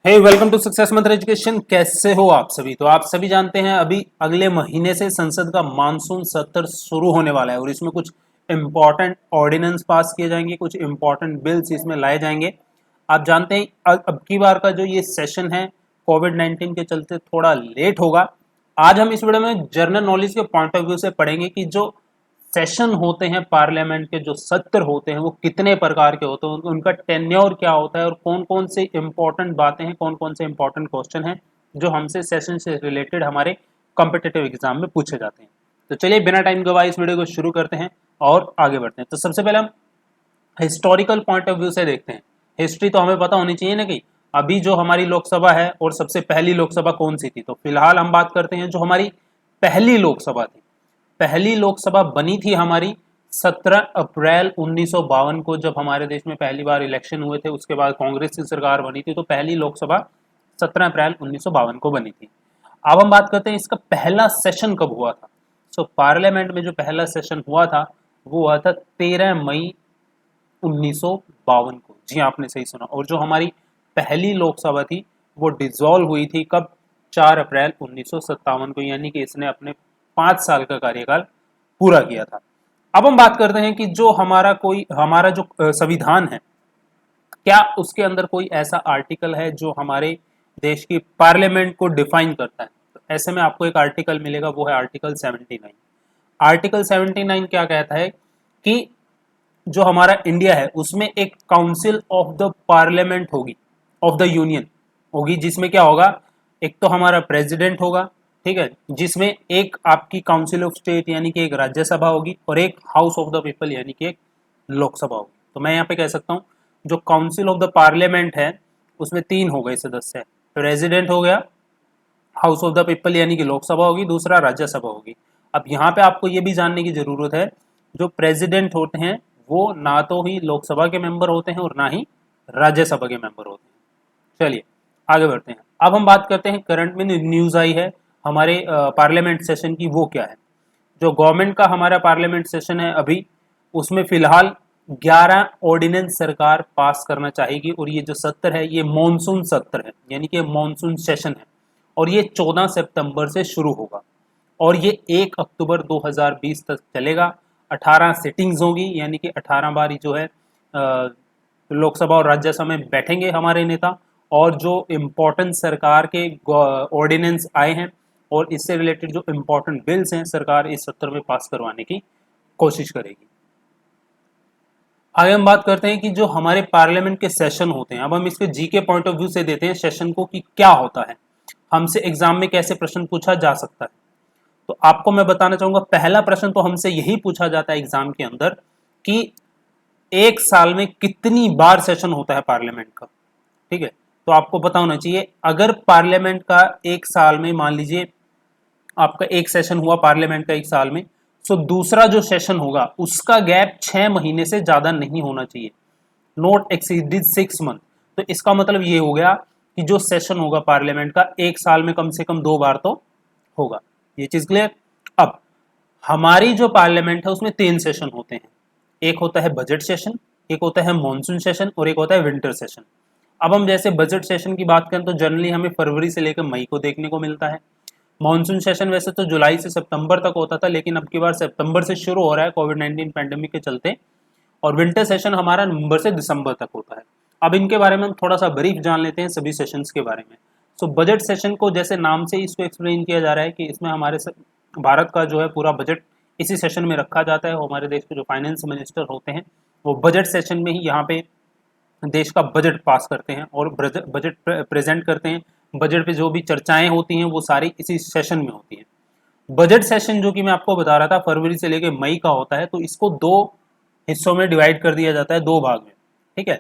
Hey welcome to success मंत्र education. कैसे हो आप सभी? तो आप सभी जानते हैं अभी अगले महीने से संसद का मानसून सत्र शुरू होने वाला है और इसमें कुछ इंपॉर्टेंट ऑर्डिनेंस पास किए जाएंगे, कुछ इंपॉर्टेंट बिल्स इसमें लाए जाएंगे। आप जानते हैं अब की बार का जो ये सेशन है कोविड 19 के चलते थोड़ा लेट होगा। आज हम इस वीडियो में जनरल नॉलेज के पॉइंट ऑफ व्यू से पढ़ेंगे कि जो सेशन होते हैं पार्लियामेंट के, जो सत्र होते हैं वो कितने प्रकार के होते हैं, उनका टेन्योर क्या होता है और कौन कौन से इंपॉर्टेंट बातें हैं, कौन कौन से इंपॉर्टेंट क्वेश्चन हैं जो हमसे सेशन से रिलेटेड हमारे कॉम्पिटिटिव एग्जाम में पूछे जाते हैं। तो चलिए बिना टाइम गवाए इस वीडियो को शुरू करते हैं और आगे बढ़ते हैं। तो सबसे पहले हम हिस्टोरिकल पॉइंट ऑफ व्यू से देखते हैं। हिस्ट्री तो हमें पता होनी चाहिए ना कि अभी जो हमारी लोकसभा है और सबसे पहली लोकसभा कौन सी थी। तो फिलहाल हम बात करते हैं जो हमारी पहली लोकसभा थी। पहली लोकसभा बनी थी हमारी 17 अप्रैल 1952 को, जब हमारे देश में पहली बार इलेक्शन हुए थे। उसके बाद कांग्रेस की सरकार बनी थी, तो पहली लोकसभा 17 अप्रैल 1952 को बनी थी। अब हम बात करते हैं इसका पहला सेशन कब हुआ था। पार्लियामेंट में जो पहला सेशन हुआ था वो हुआ था 13 मई 1952 को। जी आपने सही सुना। और जो हमारी पहली लोकसभा थी वो डिसॉल्व हुई थी कब? 4 अप्रैल 1957 को, यानी कि इसने अपने 5 साल का कार्यकाल पूरा किया था। अब हम बात करते हैं कि जो हमारा जो संविधान है, क्या उसके अंदर कोई ऐसा आर्टिकल है जो हमारे देश की पार्लियामेंट को डिफाइन करता है। तो ऐसे में आपको एक आर्टिकल मिलेगा, वो है आर्टिकल 79। आर्टिकल 79 क्या कहता है कि जो हमारा इंडिया है उसमें एक काउंसिल ऑफ द पार्लियामेंट होगी, ऑफ द यूनियन होगी, जिसमें क्या होगा, एक तो हमारा प्रेसिडेंट होगा, ठीक है, जिसमें एक आपकी काउंसिल ऑफ स्टेट यानी कि एक राज्यसभा होगी और एक हाउस ऑफ द पीपल यानी कि एक लोकसभा होगी। तो मैं यहाँ पे कह सकता हूँ जो काउंसिल ऑफ द पार्लियामेंट है उसमें 3 हो गए सदस्य। प्रेसिडेंट हो गया, हाउस ऑफ द पीपल यानी कि लोकसभा होगी, दूसरा राज्यसभा होगी। अब यहाँ पे आपको ये भी जानने की जरूरत है, जो प्रेसिडेंट होते हैं वो ना तो ही लोकसभा के मेंबर होते हैं और ना ही राज्यसभा के मेंबर होते हैं। चलिए आगे बढ़ते हैं। अब हम बात करते हैं करंट में न्यूज आई है हमारे पार्लियामेंट सेशन की, वो क्या है। जो गवर्नमेंट का हमारा पार्लियामेंट सेशन है अभी, उसमें फिलहाल 11 ऑर्डिनेंस सरकार पास करना चाहेगी। और ये जो सत्र है ये मॉनसून सत्र है, यानी कि मॉनसून सेशन है और ये 14 सितंबर से शुरू होगा और ये 1 अक्टूबर 2020 तक चलेगा। 18 सिटिंग्स होगी, यानी कि 18 बार जो है लोकसभा और राज्यसभा में बैठेंगे हमारे नेता, और जो इम्पोर्टेंट सरकार के ऑर्डिनेंस आए हैं और इससे रिलेटेड जो इम्पोर्टेंट बिल्स हैं सरकार इस सत्र में पास करवाने की कोशिश करेगी। आगे हम बात करते हैं कि जो हमारे पार्लियामेंट के सेशन होते हैं, अब हम इसके जी के पॉइंट ऑफ व्यू से देते हैं सेशन को कि क्या होता है, हमसे एग्जाम में कैसे प्रश्न पूछा जा सकता है। तो आपको मैं बताना चाहूंगा, पहला प्रश्न तो हमसे यही पूछा जाता है एग्जाम के अंदर कि एक साल में कितनी बार सेशन होता है पार्लियामेंट का। ठीक है, तो आपको पता होना चाहिए अगर पार्लियामेंट का एक साल में, मान लीजिए आपका एक सेशन हुआ पार्लियामेंट का एक साल में, तो दूसरा जो सेशन होगा उसका गैप 6 महीने से ज्यादा नहीं होना चाहिए, नॉट एक्सीडेड 6 मंथ। तो इसका मतलब ये हो गया कि जो सेशन होगा पार्लियामेंट का एक साल में कम से कम 2 बार तो होगा। ये चीज क्लियर। अब हमारी जो पार्लियामेंट है उसमें 3 सेशन होते हैं। एक होता है बजट सेशन, एक होता है मॉनसून सेशन और एक होता है विंटर सेशन। अब हम जैसे बजट सेशन की बात करें तो जनरली हमें फरवरी से लेकर मई को देखने को मिलता है। मॉनसून सेशन वैसे तो जुलाई से सितंबर तक होता था, लेकिन अब की बार सितंबर से शुरू हो रहा है कोविड 19 पैंडेमिक के चलते। और विंटर सेशन हमारा नवंबर से दिसंबर तक होता है। अब इनके बारे में हम थोड़ा सा ब्रीफ जान लेते हैं सभी सेशंस के बारे में। सो बजट सेशन को जैसे नाम से इसको एक्सप्लेन किया जा रहा है कि इसमें हमारे भारत का जो है पूरा बजट इसी सेशन में रखा जाता है। हमारे देश के जो फाइनेंस मिनिस्टर होते हैं वो बजट सेशन में ही यहाँ पे देश का बजट पास करते हैं और बजट प्रेजेंट करते हैं। बजट पे जो भी चर्चाएं होती हैं वो सारी इसी सेशन में होती हैं। बजट सेशन जो कि मैं आपको बता रहा था फरवरी से लेकर मई का होता है, तो इसको 2 हिस्सों में डिवाइड कर दिया जाता है, 2 भाग में। ठीक है,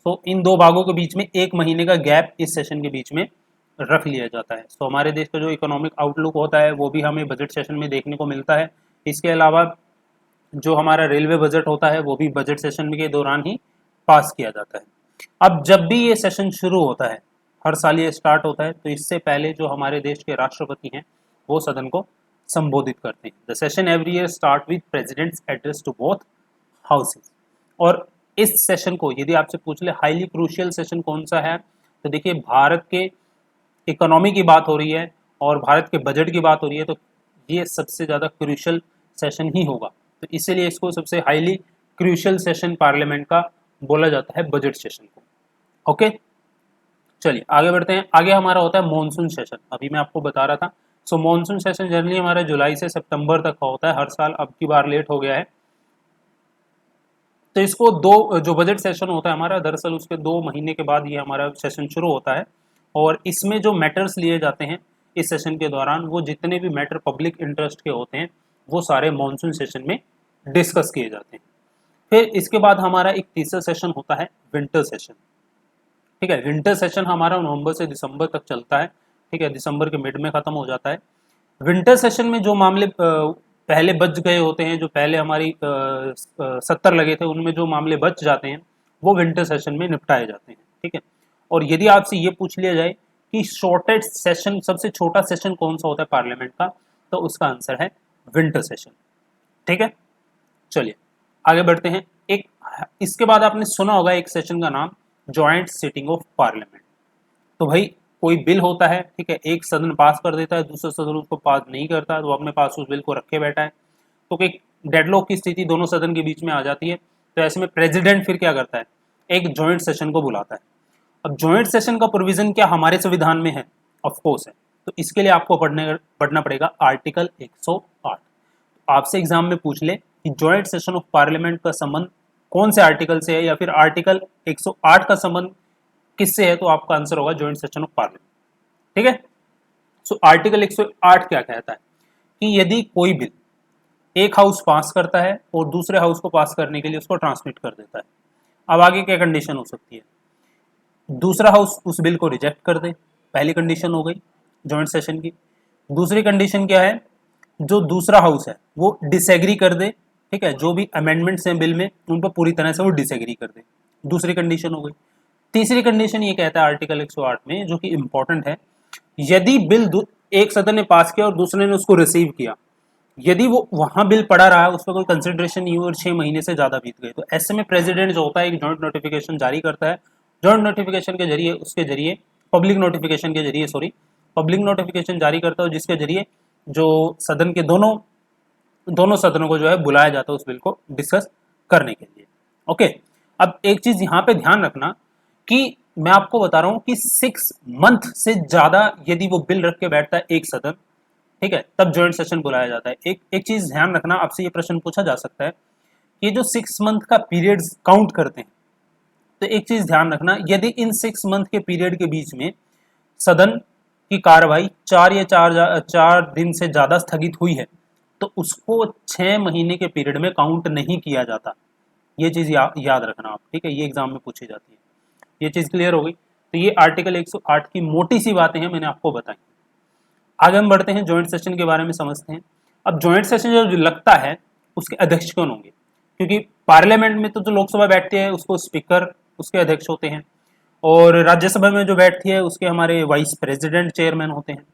तो इन 2 भागों के बीच में 1 महीने का गैप इस सेशन के बीच में रख लिया जाता है। तो हमारे देश का जो इकोनॉमिक आउटलुक होता है वो भी हमें बजट सेशन में देखने को मिलता है। इसके अलावा जो हमारा रेलवे बजट होता है वो भी बजट सेशन के दौरान ही पास किया जाता है। अब जब भी ये सेशन शुरू होता है, हर साल ये स्टार्ट होता है, तो इससे पहले जो हमारे देश के राष्ट्रपति हैं वो सदन को संबोधित करते हैं। The session every year start with president's address to both houses. और इस सेशन को यदि आपसे पूछ ले हाईली क्रूशियल सेशन कौन सा है, तो देखिए भारत के इकोनॉमी की बात हो रही है और भारत के बजट की बात हो रही है, तो ये सबसे ज़्यादा क्रूशियल सेशन ही होगा। तो इसीलिए इसको सबसे हाईली क्रूशियल सेशन पार्लियामेंट का बोला जाता है बजट सेशन को। ओके, चलिए आगे बढ़ते हैं। आगे हमारा होता है मॉनसून सेशन, अभी मैं आपको बता रहा था। सो मॉनसून सेशन जनरली हमारा जुलाई से सितंबर तक का होता है हर साल, अब की बार लेट हो गया है। तो इसको दो, जो बजट सेशन होता है हमारा, दरअसल उसके 2 महीने के बाद ये हमारा सेशन शुरू होता है। और इसमें जो मैटर्स लिए जाते हैं इस सेशन के दौरान, वो जितने भी मैटर पब्लिक इंटरेस्ट के होते हैं वो सारे मॉनसून सेशन में डिस्कस किए जाते हैं। फिर इसके बाद हमारा एक तीसरा सेशन होता है विंटर सेशन। ठीक है, विंटर सेशन हमारा नवंबर से दिसंबर तक चलता है। ठीक है, दिसंबर के मिड में खत्म हो जाता है। विंटर सेशन में जो मामले पहले बच गए होते हैं, जो पहले हमारी 70 लगे थे उनमें जो मामले बच जाते हैं वो विंटर सेशन में निपटाए जाते हैं। ठीक है, और यदि आपसे ये पूछ लिया जाए कि शॉर्टेस्ट सेशन, सबसे छोटा सेशन कौन सा होता है पार्लियामेंट का, तो उसका आंसर है विंटर सेशन। ठीक है, चलिए आगे बढ़ते हैं। एक इसके बाद आपने सुना होगा एक सेशन का नाम जॉइंट सिटिंग ऑफ पार्लियामेंट। तो भाई कोई बिल होता है, ठीक है, एक सदन पास कर देता है, दूसरा सदन उसको पास नहीं करता, तो अपने पास उस बिल को रखे बैठा है, तो एक डेडलॉक की स्थिति दोनों सदन के बीच में आ जाती है। तो ऐसे में प्रेसिडेंट फिर क्या करता है, एक जॉइंट सेशन को बुलाता है। अब जॉइंट सेशन का प्रोविजन क्या हमारे संविधान में है, ऑफ कोर्स है। तो इसके लिए आपको पढ़ना पड़ेगा आर्टिकल 108। आपसे एग्जाम में पूछ ले कि जॉइंट सेशन ऑफ पार्लियामेंट का संबंध कौन से आर्टिकल से है, या फिर आर्टिकल 108 का संबंध किससे है, तो आपका आंसर होगा जॉइंट सेशन ऑफ पार्लियामेंट। ठीक है, सो आर्टिकल 108 क्या कहता है कि यदि कोई बिल एक हाउस पास करता है और दूसरे हाउस को पास करने के लिए उसको ट्रांसमिट कर देता है, अब आगे क्या कंडीशन हो सकती है, दूसरा हाउस उस बिल को रिजेक्ट कर दे, पहली कंडीशन हो गई जॉइंट सेशन की। दूसरी कंडीशन क्या है, जो दूसरा हाउस है वो डिसएग्री कर दे, ठीक है, जो भी अमेंडमेंट्स हैं बिल में उन पर पूरी तरह से वो डिसएग्री कर दे, दूसरी कंडीशन हो गई। तीसरी कंडीशन ये कहता है आर्टिकल 108 में, जो कि इंपॉर्टेंट है, यदि बिल एक सदन ने पास किया और दूसरे ने उसको रिसीव किया, यदि वो वहां बिल पड़ा रहा, उस पर कोई कंसिडरेशन नहीं हुई और 6 महीने से ज्यादा बीत गए, तो ऐसे में प्रेसिडेंट जो होता है एक जॉइंट नोटिफिकेशन जारी करता है। जॉइंट नोटिफिकेशन के जरिए, उसके जरिए पब्लिक नोटिफिकेशन के जरिए, सॉरी, पब्लिक नोटिफिकेशन जारी करता है, जिसके जरिए जो सदन के दोनों सदनों को जो है बुलाया जाता है उस बिल को डिस्कस करने के लिए। ओके, अब एक चीज यहाँ पे ध्यान रखना कि मैं आपको बता रहा हूं कि 6 मंथ से ज्यादा यदि वो बिल रख के बैठता है एक सदन, ठीक है, तब ज्वाइंट सेशन बुलाया जाता है। एक चीज ध्यान रखना, आपसे ये प्रश्न पूछा जा सकता है कि जो 6 मंथ का पीरियड काउंट करते हैं, तो एक चीज ध्यान रखना, यदि इन 6 मंथ के पीरियड के बीच में सदन की कार्रवाई 4 दिन से ज्यादा स्थगित हुई है, तो उसको 6 महीने के पीरियड में काउंट नहीं किया जाता। ये चीज याद रखना आप, ठीक है, ये एग्जाम में पूछी जाती है। ये चीज क्लियर हो गई। तो ये आर्टिकल 108 की मोटी सी बातें हैं, मैंने आपको बताई। आगे हम बढ़ते हैं, ज्वाइंट सेशन के बारे में समझते हैं। अब ज्वाइंट सेशन जो लगता है उसके अध्यक्ष कौन होंगे, क्योंकि पार्लियामेंट में तो जो लोकसभा बैठती है उसको स्पीकर उसके अध्यक्ष होते हैं, और राज्यसभा में जो बैठती है उसके हमारे वाइस प्रेसिडेंट चेयरमैन होते हैं।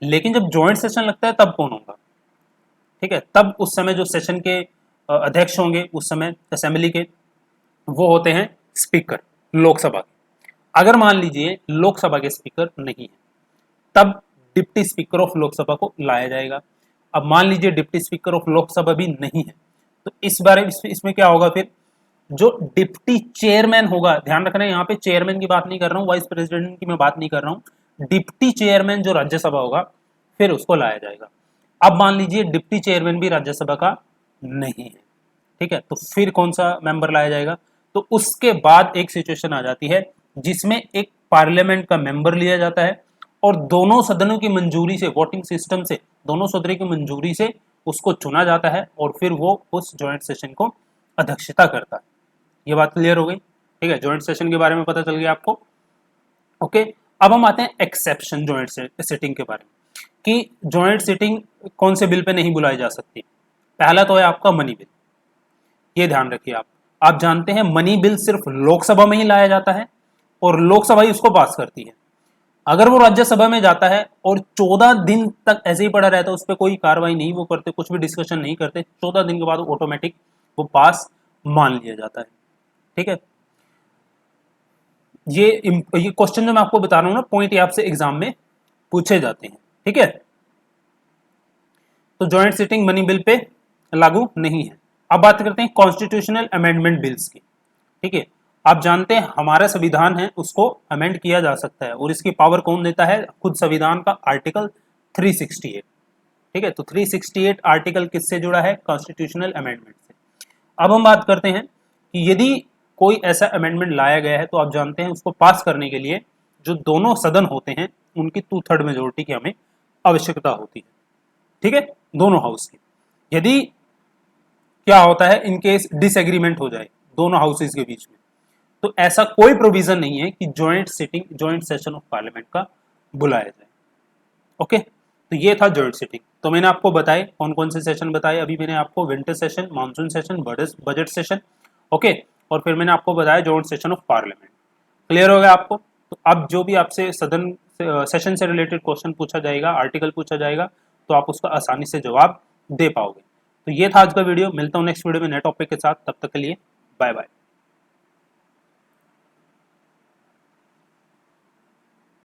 लेकिन जब ज्वाइंट सेशन लगता है तब कौन होगा, ठीक है, तब उस समय जो सेशन के अध्यक्ष होंगे उस समय असेंबली के, वो होते हैं स्पीकर लोकसभा के। अगर मान लीजिए लोकसभा के स्पीकर नहीं है, तब डिप्टी स्पीकर ऑफ लोकसभा को लाया जाएगा। अब मान लीजिए डिप्टी स्पीकर ऑफ लोकसभा भी नहीं है, तो इस बारे इसमें क्या होगा, फिर जो डिप्टी चेयरमैन होगा, ध्यान रखना है यहाँ पे चेयरमैन की बात नहीं कर रहा हूँ, वाइस प्रेसिडेंट की मैं बात नहीं कर रहा हूँ, डिप्टी चेयरमैन जो राज्यसभा होगा फिर उसको लाया जाएगा। अब मान लीजिए डिप्टी चेयरमैन भी राज्यसभा का नहीं है, ठीक है, तो फिर कौन सा मेंबर लाया जाएगा, तो उसके बाद एक सिचुएशन आ जाती है जिसमें एक पार्लियामेंट का मेंबर लिया जाता है और दोनों सदनों की मंजूरी से, वोटिंग सिस्टम से, दोनों सदनों की मंजूरी से उसको चुना जाता है और फिर वो उस ज्वाइंट सेशन को अध्यक्षता करता है। ये बात क्लियर हो गई, ठीक है, ज्वाइंट सेशन के बारे में पता चल गया आपको। ओके, अब हम आते हैं एक्सेप्शन ज्वाइंट सिटिंग के बारे में, कि ज्वाइंट सिटिंग कौन से बिल पे नहीं बुलाई जा सकती। पहला तो है आपका मनी बिल, ये ध्यान रखिए आप जानते हैं मनी बिल सिर्फ लोकसभा में ही लाया जाता है और लोकसभा ही उसको पास करती है। अगर वो राज्यसभा में जाता है और 14 दिन तक ऐसे ही पड़ा रहता है, उस पर कोई कार्रवाई नहीं वो करते, कुछ भी डिस्कशन नहीं करते, 14 दिन के बाद ऑटोमेटिक वो पास मान लिया जाता है, ठीक है। ये क्वेश्चन जो मैं आपको बता रहा हूँ ना, पॉइंट ये आपसे एग्जाम में पूछे जाते हैं, ठीक है। तो joint sitting money bill pay लागू नहीं है। अब बात करते हैं कॉन्स्टिट्यूशनल अमेंडमेंट बिल्स की, ठीक है। आप जानते हैं हमारा संविधान है उसको अमेंड किया जा सकता है, और इसकी पावर कौन देता है? खुद संविधान का आर्टिकल 368, ठीक है। तो 368 आर्टिकल किससे जुड़ा है? कॉन्स्टिट्यूशनल अमेंडमेंट से। अब हम बात करते हैं कि यदि कोई ऐसा अमेंडमेंट लाया गया है तो आप जानते हैं उसको पास करने के लिए जो दोनों सदन होते हैं उनकी 2/3 मेजोरिटी की हमें आवश्यकता होती है, ठीक है, दोनों हाउस की। यदि क्या होता है इन केस डिसएग्रीमेंट हो जाए दोनों हाउसेज के बीच में, तो ऐसा कोई प्रोविजन नहीं है कि जॉइंट सेशन ऑफ पार्लियामेंट का बुलाया जाए। ओके, तो ये था जॉइंट सिटिंग। तो मैंने आपको बताए कौन कौन से सेशन बताए, अभी मैंने आपको winter session, monsoon session, budget session, okay, और फिर मैंने आपको बताया joint session of parliament. Clear हो गया आपको? तो अब जो भी आपसे सदन सेशन से रिलेटेड क्वेश्चन पूछा जाएगा, आर्टिकल पूछा जाएगा, तो आप उसका आसानी से जवाब दे पाओगे। तो ये था आज का वीडियो, मिलता हूँ नेक्स्ट वीडियो में नए टॉपिक के साथ, तब तक के लिए बाय बाय।